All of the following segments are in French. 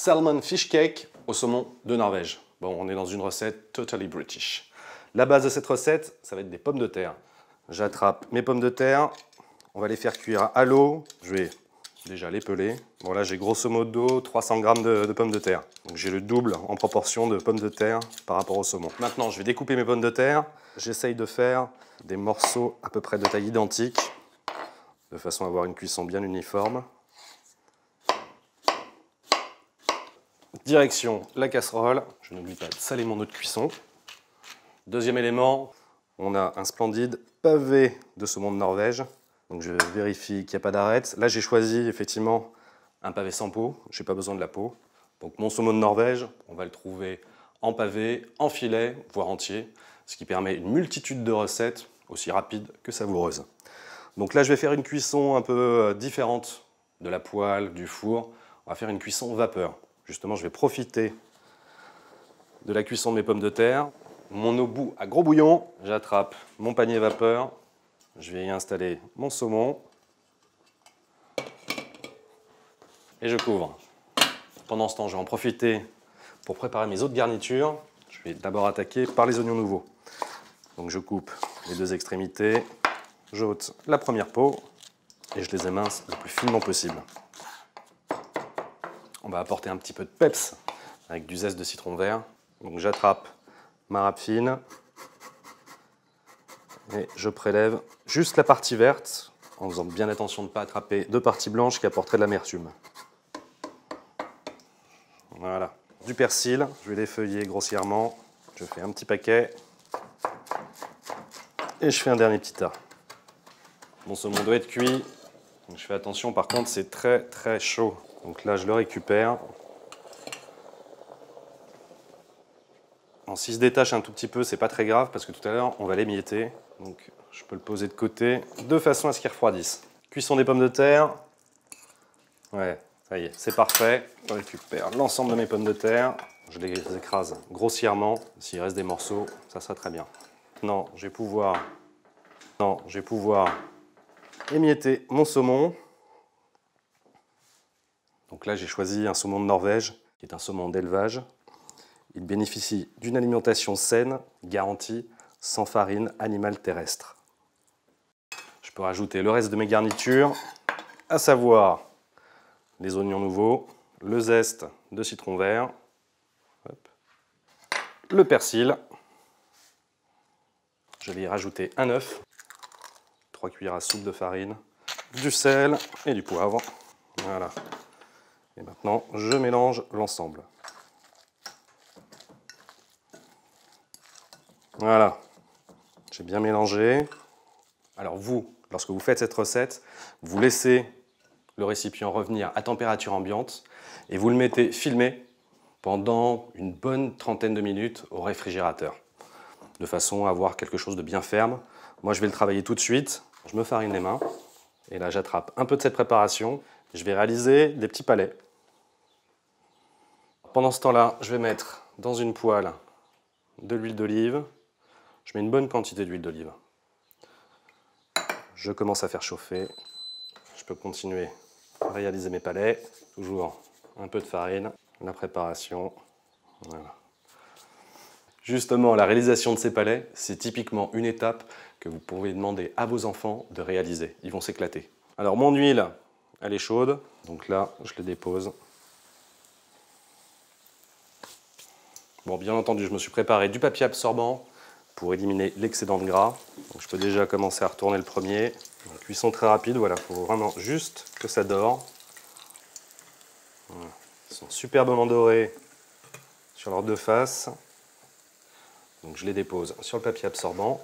Salmon fish cake au saumon de Norvège. Bon, on est dans une recette totally British. La base de cette recette, ça va être des pommes de terre. J'attrape mes pommes de terre, on va les faire cuire à l'eau. Je vais déjà les peler. Bon là, j'ai grosso modo 300 g de pommes de terre. Donc j'ai le double en proportion de pommes de terre par rapport au saumon. Maintenant, je vais découper mes pommes de terre. J'essaye de faire des morceaux à peu près de taille identique, de façon à avoir une cuisson bien uniforme. Direction la casserole, je n'oublie pas de saler mon eau de cuisson. Deuxième élément, on a un splendide pavé de saumon de Norvège. Donc je vérifie qu'il n'y a pas d'arête. Là j'ai choisi effectivement un pavé sans peau, je n'ai pas besoin de la peau. Donc mon saumon de Norvège, on va le trouver en pavé, en filet, voire entier, ce qui permet une multitude de recettes, aussi rapides que savoureuses. Donc là je vais faire une cuisson un peu différente de la poêle, du four. On va faire une cuisson vapeur. Justement, je vais profiter de la cuisson de mes pommes de terre. Mon eau bout à gros bouillon, j'attrape mon panier vapeur, je vais y installer mon saumon et je couvre. Pendant ce temps, je vais en profiter pour préparer mes autres garnitures. Je vais d'abord attaquer par les oignons nouveaux. Donc je coupe les deux extrémités, j'ôte la première peau et je les émince le plus finement possible. On va apporter un petit peu de peps avec du zeste de citron vert. Donc j'attrape ma râpe fine et je prélève juste la partie verte en faisant bien attention de ne pas attraper deux parties blanches qui apporteraient de l'amertume. Voilà. Du persil, je vais l'effeuiller grossièrement. Je fais un petit paquet et je fais un dernier petit tas. Mon saumon doit être cuit. Donc je fais attention, par contre c'est très très chaud. Donc là je le récupère. S'il se détache un tout petit peu, c'est pas très grave parce que tout à l'heure on va l'émietter. Donc je peux le poser de côté de façon à ce qu'il refroidisse. Cuisson des pommes de terre. Ouais, ça y est, c'est parfait. Je récupère l'ensemble de mes pommes de terre. Je les écrase grossièrement. S'il reste des morceaux, ça sera très bien. Non, je vais pouvoir émietter mon saumon. Donc là, j'ai choisi un saumon de Norvège, qui est un saumon d'élevage. Il bénéficie d'une alimentation saine, garantie, sans farine animale terrestre. Je peux rajouter le reste de mes garnitures, à savoir les oignons nouveaux, le zeste de citron vert, hop, le persil. Je vais y rajouter un œuf, 3 cuillères à soupe de farine, du sel et du poivre. Voilà. Et maintenant, je mélange l'ensemble. Voilà. J'ai bien mélangé. Alors vous, lorsque vous faites cette recette, vous laissez le récipient revenir à température ambiante et vous le mettez filmé pendant une bonne trentaine de minutes au réfrigérateur, de façon à avoir quelque chose de bien ferme. Moi, je vais le travailler tout de suite. Je me farine les mains et là, j'attrape un peu de cette préparation. Je vais réaliser des petits palets. Pendant ce temps-là, je vais mettre dans une poêle de l'huile d'olive. Je mets une bonne quantité d'huile d'olive. Je commence à faire chauffer. Je peux continuer à réaliser mes palets. Toujours un peu de farine, la préparation. Voilà. Justement, la réalisation de ces palets, c'est typiquement une étape que vous pouvez demander à vos enfants de réaliser. Ils vont s'éclater. Alors mon huile, elle est chaude. Donc là, je le dépose. Bon, bien entendu, je me suis préparé du papier absorbant pour éliminer l'excédent de gras. Donc, je peux déjà commencer à retourner le premier. Une cuisson très rapide, voilà, il faut vraiment juste que ça dore. Voilà. Ils sont superbement dorés sur leurs deux faces. Donc je les dépose sur le papier absorbant.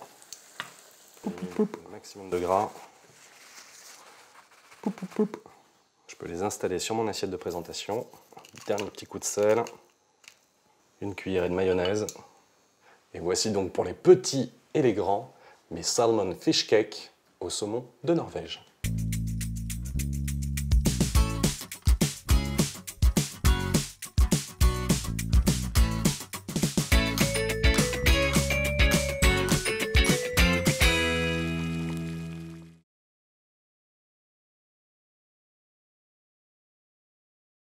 Le maximum de gras. Je peux les installer sur mon assiette de présentation. Dernier petit coup de sel. Une cuillerée de mayonnaise. Et voici donc pour les petits et les grands mes salmon fish cake au saumon de Norvège.